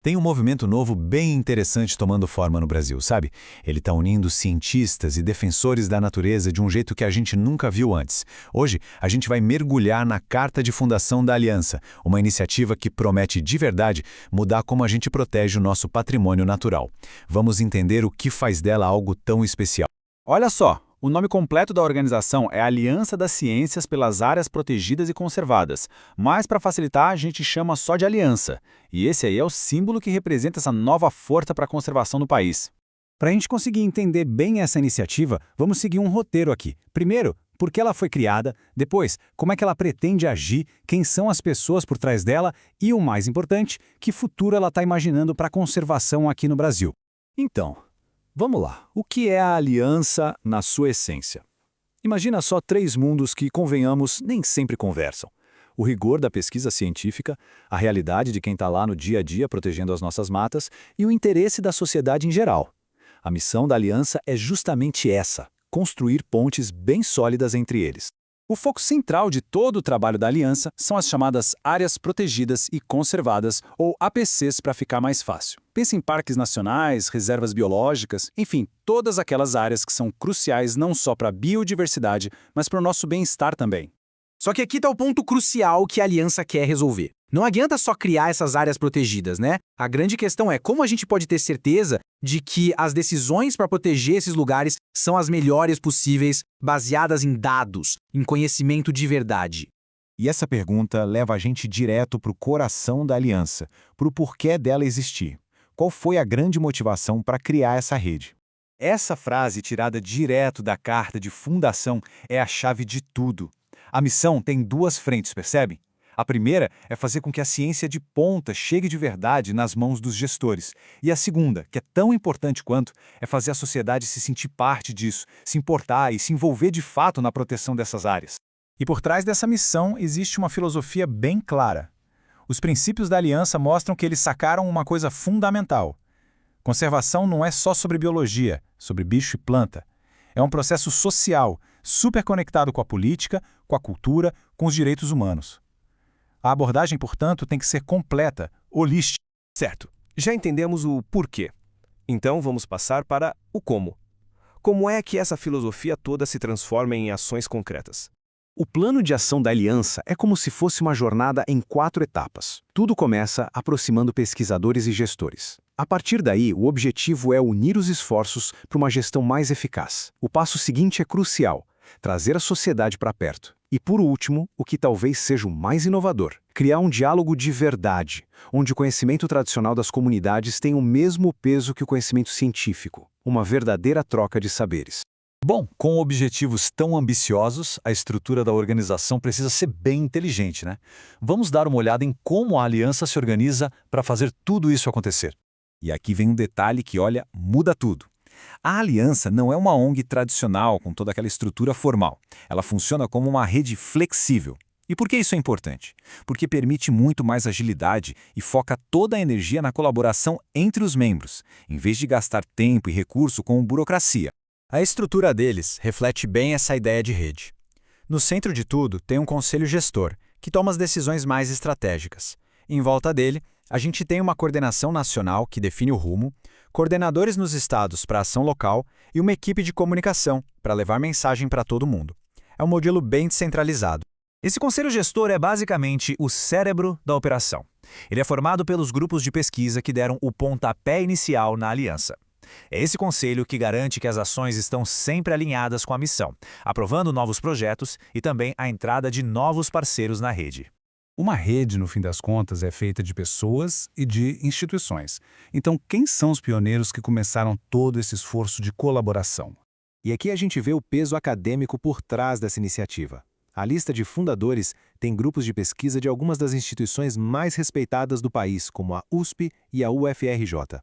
Tem um movimento novo bem interessante tomando forma no Brasil, sabe? Ele está unindo cientistas e defensores da natureza de um jeito que a gente nunca viu antes. Hoje, a gente vai mergulhar na Carta de Fundação da Aliança, uma iniciativa que promete de verdade mudar como a gente protege o nosso patrimônio natural. Vamos entender o que faz dela algo tão especial. Olha só, o nome completo da organização é Aliança das Ciências pelas Áreas Protegidas e Conservadas, mas para facilitar a gente chama só de Aliança. E esse aí é o símbolo que representa essa nova força para a conservação do país. Para a gente conseguir entender bem essa iniciativa, vamos seguir um roteiro aqui. Primeiro, por que ela foi criada, depois, como é que ela pretende agir, quem são as pessoas por trás dela e, o mais importante, que futuro ela está imaginando para a conservação aqui no Brasil. Então, vamos lá. O que é a aliança na sua essência? Imagina só três mundos que, convenhamos, nem sempre conversam. O rigor da pesquisa científica, a realidade de quem está lá no dia a dia protegendo as nossas matas e o interesse da sociedade em geral. A missão da aliança é justamente essa: construir pontes bem sólidas entre eles. O foco central de todo o trabalho da Aliança são as chamadas Áreas Protegidas e Conservadas, ou APCs para ficar mais fácil. Pense em parques nacionais, reservas biológicas, enfim, todas aquelas áreas que são cruciais não só para a biodiversidade, mas para o nosso bem-estar também. Só que aqui está o ponto crucial que a Aliança quer resolver. Não adianta só criar essas áreas protegidas, né? A grande questão é como a gente pode ter certeza de que as decisões para proteger esses lugares são as melhores possíveis, baseadas em dados, em conhecimento de verdade. E essa pergunta leva a gente direto para o coração da aliança, para o porquê dela existir. Qual foi a grande motivação para criar essa rede? Essa frase, tirada direto da Carta de Fundação, é a chave de tudo. A missão tem duas frentes, percebem? A primeira é fazer com que a ciência de ponta chegue de verdade nas mãos dos gestores. E a segunda, que é tão importante quanto, é fazer a sociedade se sentir parte disso, se importar e se envolver de fato na proteção dessas áreas. E por trás dessa missão existe uma filosofia bem clara. Os princípios da aliança mostram que eles sacaram uma coisa fundamental. Conservação não é só sobre biologia, sobre bicho e planta. É um processo social, super conectado com a política, com a cultura, com os direitos humanos. A abordagem, portanto, tem que ser completa, holística. Certo, já entendemos o porquê. Então vamos passar para o como. Como é que essa filosofia toda se transforma em ações concretas? O plano de ação da aliança é como se fosse uma jornada em 4 etapas. Tudo começa aproximando pesquisadores e gestores. A partir daí, o objetivo é unir os esforços para uma gestão mais eficaz. O passo seguinte é crucial: trazer a sociedade para perto. E, por último, o que talvez seja o mais inovador: criar um diálogo de verdade, onde o conhecimento tradicional das comunidades tem o mesmo peso que o conhecimento científico, uma verdadeira troca de saberes. Bom, com objetivos tão ambiciosos, a estrutura da organização precisa ser bem inteligente, né? Vamos dar uma olhada em como a aliança se organiza para fazer tudo isso acontecer. E aqui vem um detalhe que, olha, muda tudo. A aliança não é uma ONG tradicional com toda aquela estrutura formal. Ela funciona como uma rede flexível. E por que isso é importante? Porque permite muito mais agilidade e foca toda a energia na colaboração entre os membros, em vez de gastar tempo e recurso com burocracia. A estrutura deles reflete bem essa ideia de rede. No centro de tudo tem um conselho gestor, que toma as decisões mais estratégicas. Em volta dele, a gente tem uma coordenação nacional que define o rumo, coordenadores nos estados para ação local e uma equipe de comunicação para levar mensagem para todo mundo. É um modelo bem descentralizado. Esse conselho gestor é basicamente o cérebro da operação. Ele é formado pelos grupos de pesquisa que deram o pontapé inicial na aliança. É esse conselho que garante que as ações estão sempre alinhadas com a missão, aprovando novos projetos e também a entrada de novos parceiros na rede. Uma rede, no fim das contas, é feita de pessoas e de instituições. Então, quem são os pioneiros que começaram todo esse esforço de colaboração? E aqui a gente vê o peso acadêmico por trás dessa iniciativa. A lista de fundadores tem grupos de pesquisa de algumas das instituições mais respeitadas do país, como a USP e a UFRJ.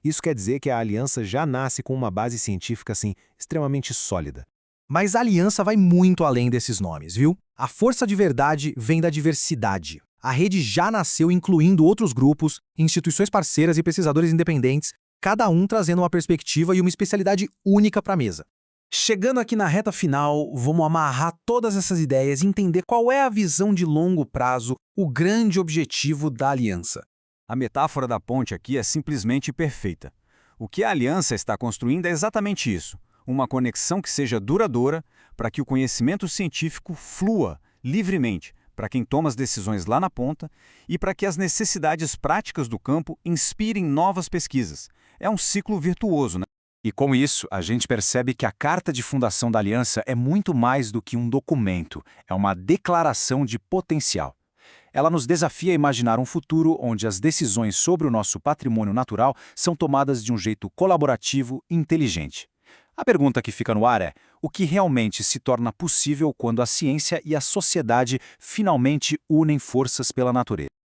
Isso quer dizer que a aliança já nasce com uma base científica, assim, extremamente sólida. Mas a aliança vai muito além desses nomes, viu? A força de verdade vem da diversidade. A rede já nasceu incluindo outros grupos, instituições parceiras e pesquisadores independentes, cada um trazendo uma perspectiva e uma especialidade única para a mesa. Chegando aqui na reta final, vamos amarrar todas essas ideias e entender qual é a visão de longo prazo, o grande objetivo da aliança. A metáfora da ponte aqui é simplesmente perfeita. O que a aliança está construindo é exatamente isso, uma conexão que seja duradoura para que o conhecimento científico flua livremente para quem toma as decisões lá na ponta e para que as necessidades práticas do campo inspirem novas pesquisas. É um ciclo virtuoso, né? E com isso, a gente percebe que a Carta de Fundação da Aliança é muito mais do que um documento, é uma declaração de potencial. Ela nos desafia a imaginar um futuro onde as decisões sobre o nosso patrimônio natural são tomadas de um jeito colaborativo e inteligente. A pergunta que fica no ar é: o que realmente se torna possível quando a ciência e a sociedade finalmente unem forças pela natureza?